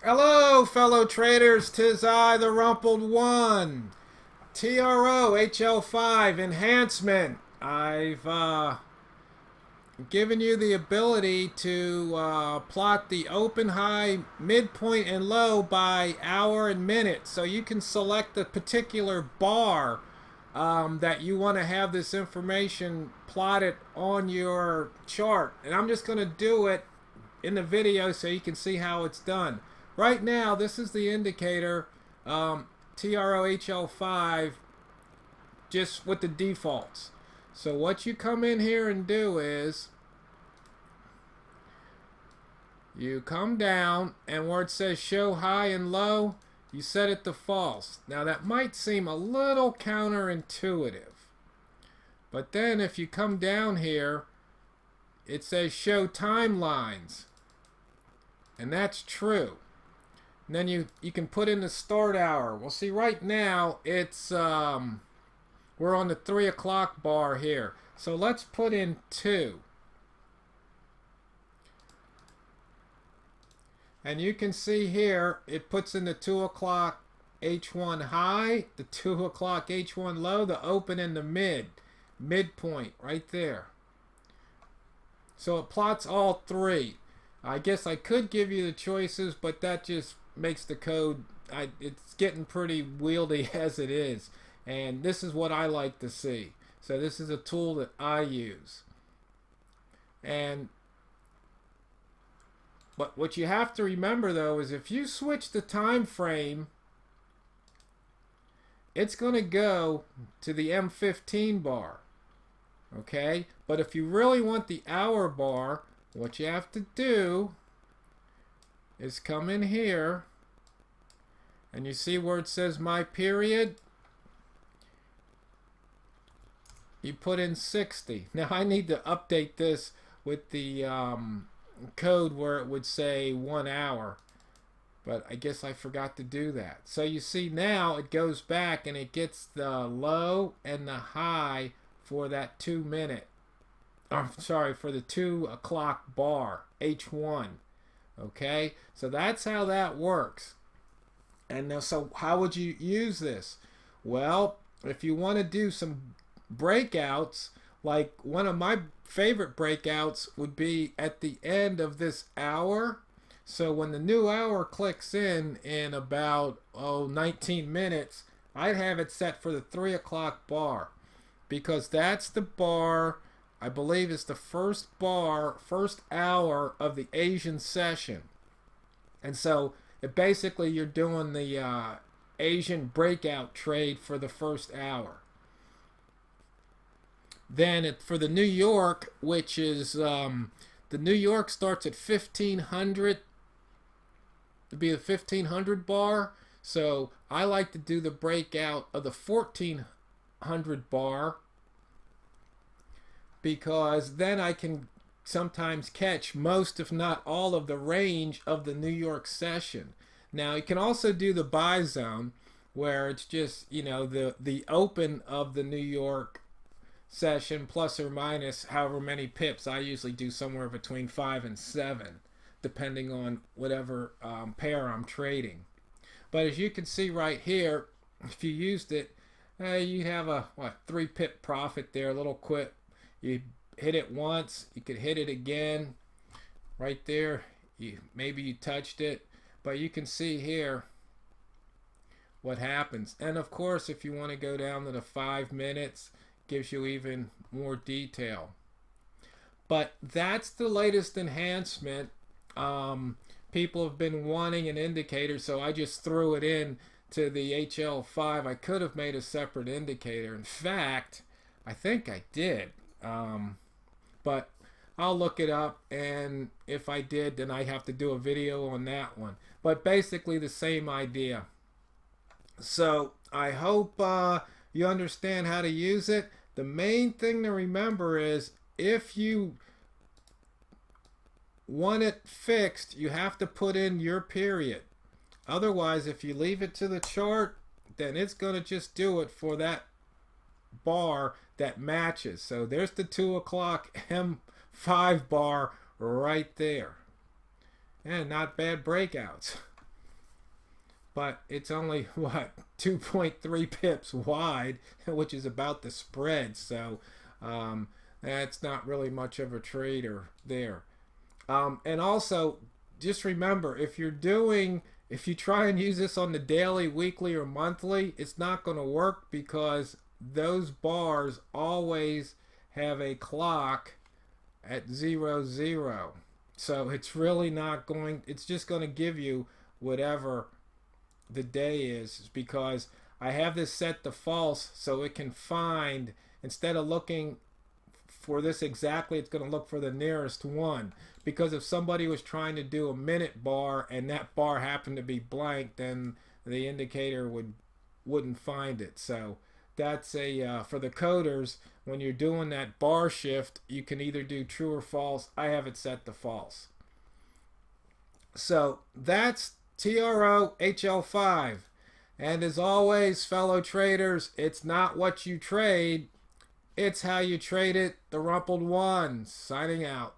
Hello, fellow traders. 'Tis I, the Rumpled One. TRO HL5 Enhancement. I've given you the ability to plot the open, high, midpoint, and low by hour and minute. So you can select the particular bar that you want to have this information plotted on your chart. And I'm just going to do it in the video so you can see how it's done. Right now, this is the indicator, TRO HL5, just with the defaults. So what you come in here and do is you come down, and where it says show high and low, you set it to false. Now that might seem a little counterintuitive, but then if you come down here, it says show timelines, and that's true. And then you can put in the start hour. Well, see, right now it's we're on the 3 o'clock bar here. So let's put in 2. And you can see here it puts in the 2 o'clock H1 high, the 2 o'clock H1 low, the open and the midpoint right there. So it plots all 3. I guess I could give you the choices, but that just makes the code, it's getting pretty wieldy as it is. And this is what I like to see. So this is a tool that I use. And but what you have to remember though is if you switch the time frame, it's going to go to the M15 bar. Okay? But if you really want the hour bar, what you have to do is come in here, and you see where it says my period, you put in 60. Now I need to update this with the code where it would say 1 hour, but I guess I forgot to do that. So you see now it goes back and it gets the low and the high for that 2 minute, I'm sorry, for the 2 o'clock bar, H1. Okay, so that's how that works. And now, so how would you use this? Well, if you want to do some breakouts, like one of my favorite breakouts would be at the end of this hour. So when the new hour clicks in about 19 minutes, I'd have it set for the 3 o'clock bar, because that's the bar, I believe it's the first hour of the Asian session. And so basically you're doing the Asian breakout trade for the first hour. Then for the New York, which is the New York starts at 1500, to be the 1500 bar. So I like to do the breakout of the 1400 bar, because then I can sometimes catch most, if not all, of the range of the New York session. Now you can also do the buy zone, where it's just, you know, the open of the New York session plus or minus however many pips. I usually do somewhere between 5 and 7, depending on whatever pair I'm trading. But as you can see right here, if you used it, you have a 3 pip profit there, a little quick. You hit it once, you could hit it again right there. Maybe you touched it, but you can see here what happens. And of course, if you want to go down to the 5 minutes, gives you even more detail. But that's the latest enhancement. People have been wanting an indicator, so I just threw it in to the HL5. I could have made a separate indicator. In fact, I think I did. But I'll look it up, and if I did, then I have to do a video on that one. But basically the same idea. So I hope you understand how to use it. The main thing to remember is if you want it fixed, you have to put in your period. Otherwise, if you leave it to the chart, then it's going to just do it for that bar that matches. So there's the 2 o'clock M5 bar right there. And not bad breakouts. but it's only what 2.3 pips wide, which is about the spread. So that's not really much of a trader there. And also, just remember, if you try and use this on the daily, weekly, or monthly, it's not going to work because those bars always have a clock at 00. So it's really not going, it's just going to give you whatever the day is, because I have this set to false so it can find, instead of looking for this exactly, it's going to look for the nearest one. Because if somebody was trying to do a minute bar and that bar happened to be blank, then the indicator wouldn't find it. So that's a for the coders, when you're doing that bar shift, you can either do true or false. I have it set to false. So that's TRO HL5. And as always, fellow traders, it's not what you trade, it's how you trade it. The Rumpled One signing out.